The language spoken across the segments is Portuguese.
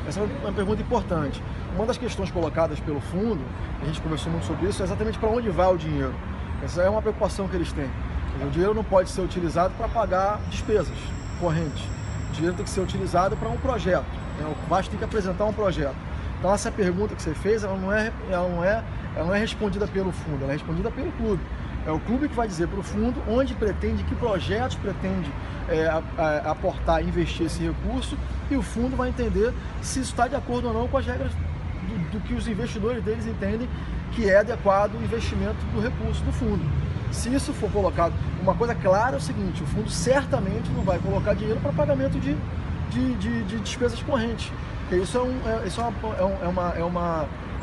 Essa é uma pergunta importante. Uma das questões colocadas pelo fundo, a gente conversou muito sobre isso, é exatamente para onde vai o dinheiro. Essa é uma preocupação que eles têm. O dinheiro não pode ser utilizado para pagar despesas correntes. O dinheiro tem que ser utilizado para um projeto. O Vasco tem que apresentar um projeto. Então essa pergunta que você fez, ela não é respondida pelo fundo, ela é respondida pelo clube. É o clube que vai dizer para o fundo onde pretende, que projetos pretende aportar, investir esse recurso, e o fundo vai entender se isso está de acordo ou não com as regras do que os investidores deles entendem que é adequado o investimento do recurso do fundo. Se isso for colocado, uma coisa clara é o seguinte: o fundo certamente não vai colocar dinheiro para pagamento de despesas correntes, porque isso é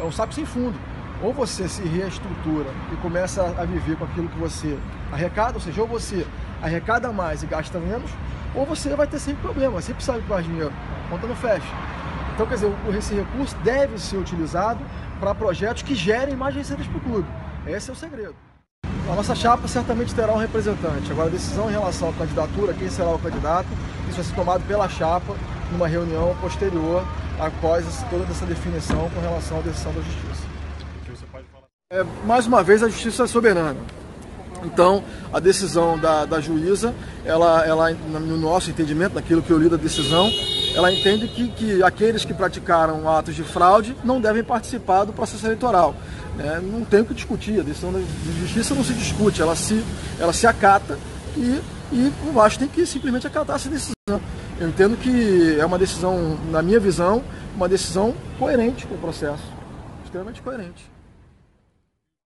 um saco sem fundo. Ou você se reestrutura e começa a viver com aquilo que você arrecada, ou seja, ou você arrecada mais e gasta menos, ou você vai ter sempre problema, sempre precisa de mais dinheiro, a conta não fecha. Então, quer dizer, esse recurso deve ser utilizado para projetos que gerem mais receitas para o clube. Esse é o segredo. A nossa chapa certamente terá um representante. Agora, a decisão em relação à candidatura, quem será o candidato, isso vai ser tomado pela chapa numa reunião posterior após toda essa definição com relação à decisão da Justiça. Mais uma vez, a Justiça é soberana. Então, a decisão da juíza, ela, no nosso entendimento, naquilo que eu li da decisão, ela entende que aqueles que praticaram atos de fraude não devem participar do processo eleitoral. Não tem o que discutir, a decisão da Justiça não se discute, ela se acata e o Vasco tem que simplesmente acatar essa decisão. Eu entendo que é uma decisão, na minha visão, uma decisão coerente com o processo, extremamente coerente.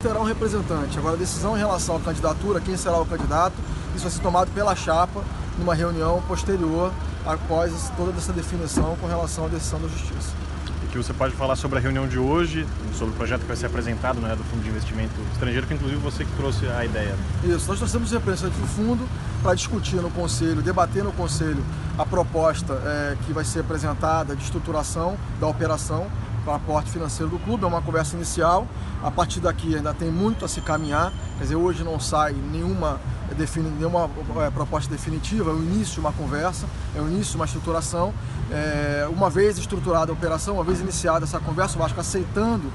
Terá um representante. Agora, a decisão em relação à candidatura, quem será o candidato, isso vai ser tomado pela chapa numa reunião posterior após toda essa definição com relação à decisão da Justiça. E que você pode falar sobre a reunião de hoje, sobre o projeto que vai ser apresentado, do Fundo de Investimento Estrangeiro, que inclusive você que trouxe a ideia. Isso, nós trouxemos o representante do fundo para discutir no Conselho, debater no Conselho a proposta que vai ser apresentada de estruturação da operação para o aporte financeiro do clube. É uma conversa inicial, a partir daqui ainda tem muito a se caminhar, quer dizer, hoje não sai nenhuma proposta definitiva, é o início de uma conversa, é o início de uma estruturação. Uma vez estruturada a operação, uma vez iniciada essa conversa, o Vasco aceitando,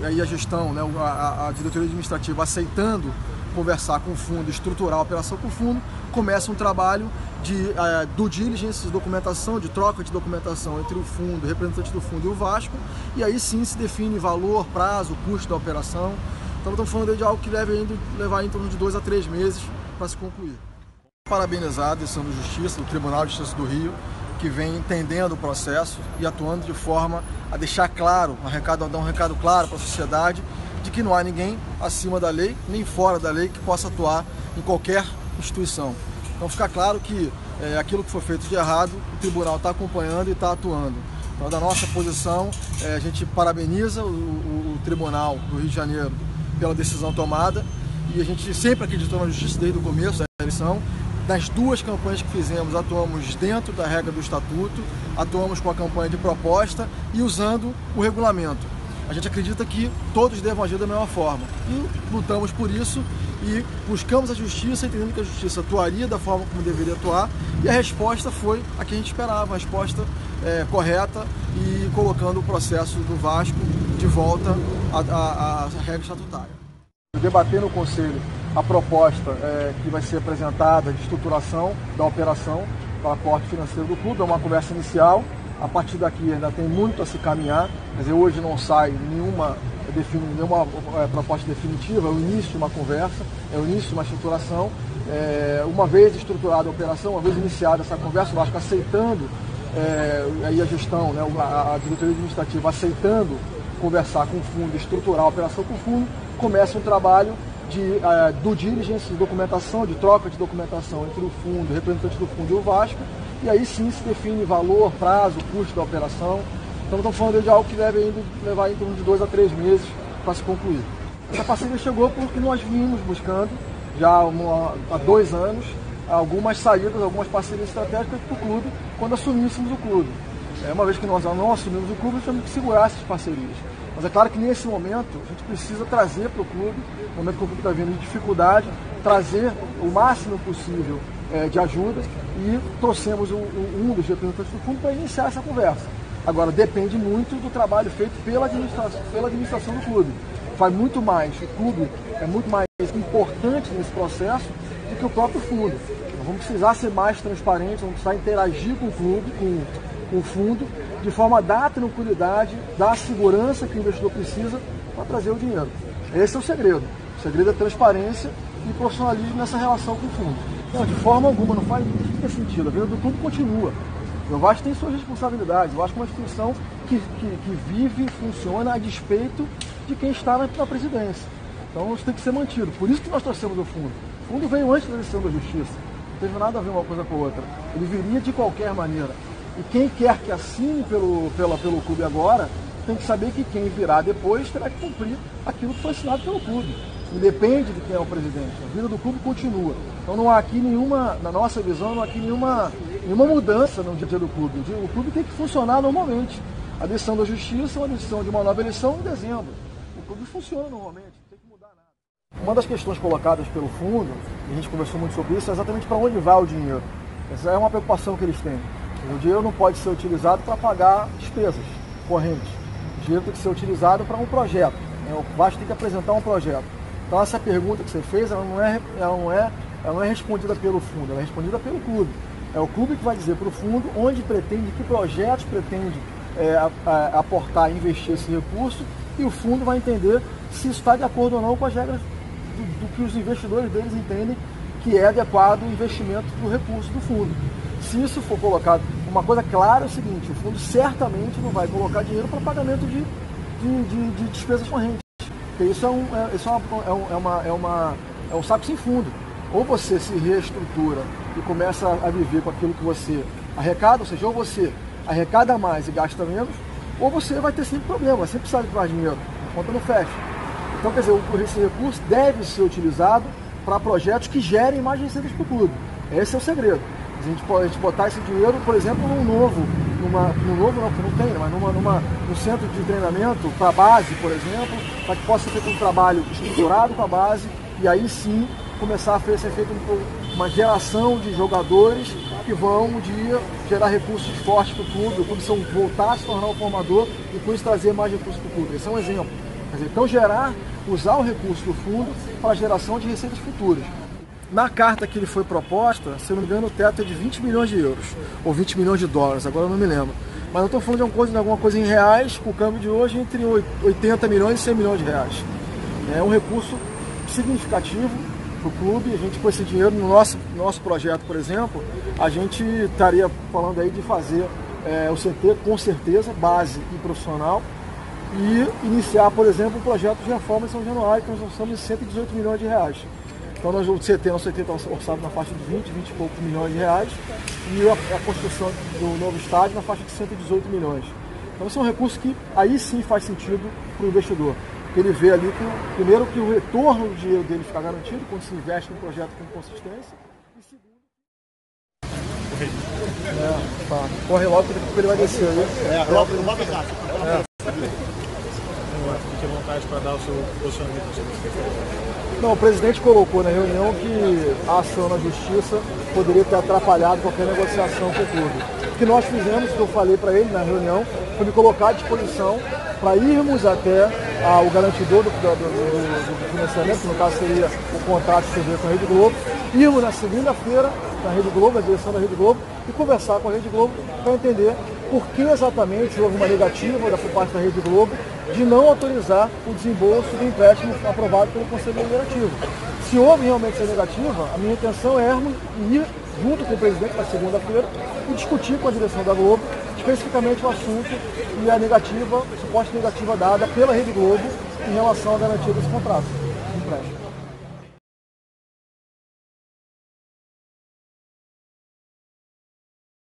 aí a gestão, a diretoria administrativa aceitando conversar com o fundo, estruturar a operação com o fundo, começa um trabalho de due diligence, de documentação, de troca de documentação entre o fundo, o representante do fundo e o Vasco, e aí sim se define valor, prazo, custo da operação. Então estamos falando de algo que deve levar em torno de 2 a 3 meses para se concluir. Parabenizar a decisão da Justiça, do Tribunal de Justiça do Rio, que vem entendendo o processo e atuando de forma a deixar claro, dar um recado claro para a sociedade de que não há ninguém acima da lei, nem fora da lei, que possa atuar em qualquer instituição. Então fica claro que aquilo que foi feito de errado, o tribunal está acompanhando e está atuando. Então, da nossa posição, a gente parabeniza o Tribunal do Rio de Janeiro pela decisão tomada, e a gente sempre acreditou na justiça desde o começo da eleição. Nas 2 campanhas que fizemos, atuamos dentro da regra do estatuto, atuamos com a campanha de proposta e usando o regulamento. A gente acredita que todos devam agir da mesma forma e lutamos por isso e buscamos a justiça, entendendo que a justiça atuaria da forma como deveria atuar, e a resposta foi a que a gente esperava, a resposta correta e colocando o processo do Vasco de volta à regra estatutária. Debater no Conselho a proposta que vai ser apresentada de estruturação da operação para aporte financeiro do clube, é uma conversa inicial. A partir daqui ainda tem muito a se caminhar, quer dizer, hoje não sai nenhuma proposta definitiva, é o início de uma conversa, é o início de uma estruturação. Uma vez estruturada a operação, uma vez iniciada essa conversa, o Vasco aceitando, aí a gestão, a diretoria administrativa aceitando conversar com o fundo, estruturar a operação com o fundo, começa um trabalho de due diligence, de documentação, de troca de documentação entre o fundo, o representante do fundo e o Vasco, e aí sim se define valor, prazo, custo da operação. Então estamos falando de algo que deve levar em torno de 2 a 3 meses para se concluir. Essa parceria chegou porque nós vimos buscando, já há 2 anos, algumas saídas, algumas parcerias estratégicas para o clube, quando assumíssemos o clube. Uma vez que nós não assumimos o clube, nós temos que segurar essas parcerias. Mas é claro que nesse momento a gente precisa trazer para o clube, no momento que o clube está vindo de dificuldade, trazer o máximo possível de ajuda, e trouxemos um dos representantes do fundo para iniciar essa conversa. Agora, depende muito do trabalho feito pela administração do clube. Faz muito mais, o clube é muito mais importante nesse processo do que o próprio fundo. Nós vamos precisar ser mais transparentes, vamos precisar interagir com o clube, com o fundo, de forma a dar tranquilidade, dar a segurança que o investidor precisa para trazer o dinheiro. Esse é o segredo. O segredo é transparência e profissionalismo nessa relação com o fundo. Não, de forma alguma, não faz sentido. A vida do clube continua. O Vasco tem suas responsabilidades. O Vasco é uma instituição que vive e funciona a despeito de quem está na presidência. Então isso tem que ser mantido. Por isso que nós trouxemos o fundo. O fundo veio antes da decisão da Justiça. Não teve nada a ver uma coisa com a outra. Ele viria de qualquer maneira. E quem quer que assine pelo clube agora, tem que saber que quem virá depois terá que cumprir aquilo que foi assinado pelo clube. Independe de quem é o presidente. A vida do clube continua. Então não há aqui nenhuma, na nossa visão, não há aqui nenhuma mudança no dia a dia do clube. O clube tem que funcionar normalmente. A decisão da Justiça é uma decisão de uma nova eleição em dezembro. O clube funciona normalmente, não tem que mudar nada. Uma das questões colocadas pelo fundo, e a gente conversou muito sobre isso, é exatamente para onde vai o dinheiro. Essa é uma preocupação que eles têm. O dinheiro não pode ser utilizado para pagar despesas correntes. O dinheiro tem que ser utilizado para um projeto. O Vasco tem que apresentar um projeto. Então essa pergunta que você fez, ela não é respondida pelo fundo, ela é respondida pelo clube. É o clube que vai dizer para o fundo onde pretende, que projetos pretende aportar, investir esse recurso, e o fundo vai entender se isso está de acordo ou não com as regras do que os investidores deles entendem que é adequado o investimento do recurso do fundo. Se isso for colocado, uma coisa clara é o seguinte: o fundo certamente não vai colocar dinheiro para pagamento de despesas correntes. Porque isso é um saco sem fundo. Ou você se reestrutura e começa a viver com aquilo que você arrecada, ou seja, ou você arrecada mais e gasta menos, ou você vai ter sempre problema, sempre precisa de mais dinheiro, a conta não fecha. Então, quer dizer, esse recurso deve ser utilizado para projetos que gerem mais receitas para o clube. Esse é o segredo. A gente pode botar esse dinheiro, por exemplo, num novo não, que não tem, mas num centro de treinamento para a base, por exemplo, para que possa ser feito um trabalho estruturado com a base, e aí sim começar a ser feita uma geração de jogadores que vão um dia gerar recursos fortes para o clube voltar a se tornar um formador e com isso trazer mais recursos para o clube. Esse é um exemplo. Quer dizer, então usar o recurso do fundo para a geração de receitas futuras. Na carta que ele foi proposta, se não me engano, o teto é de 20 milhões de euros, ou 20 milhões de dólares, agora eu não me lembro. Mas eu estou falando de alguma coisa em reais, com o câmbio de hoje, entre 80 milhões e 100 milhões de reais. É um recurso significativo para o clube. A gente, com esse dinheiro, no nosso projeto, por exemplo, a gente estaria falando aí de fazer o CT, com certeza, base e profissional, e iniciar, por exemplo, um projeto de reforma em São Januário, que nós lançamos de 118 milhões de reais. Então nosso CT está orçado na faixa de 20 e poucos milhões de reais, e a construção do novo estádio na faixa de 118 milhões. Então esse é um recurso que aí sim faz sentido para o investidor. Ele vê ali primeiro que o retorno do dinheiro dele fica garantido quando se investe num projeto com consistência, e segundo... Corre logo porque ele vai descer aí. Fique à vontade para dar o seu posicionamento sobre isso. Não, o presidente colocou na reunião que a ação na justiça poderia ter atrapalhado qualquer negociação com o clube. O que nós fizemos, que eu falei para ele na reunião, foi me colocar à disposição para irmos até o garantidor do financiamento, que no caso seria o contrato que seria com a Rede Globo, irmos na segunda-feira na Rede Globo, na direção da Rede Globo, e conversar com a Rede Globo para entender por que exatamente houve uma negativa por parte da Rede Globo de não autorizar o desembolso do empréstimo aprovado pelo Conselho Deliberativo. Se houve realmente essa negativa, a minha intenção é ir junto com o presidente na segunda-feira e discutir com a direção da Globo especificamente o assunto e a negativa, a suposta negativa dada pela Rede Globo em relação à garantia desse contrato de empréstimo.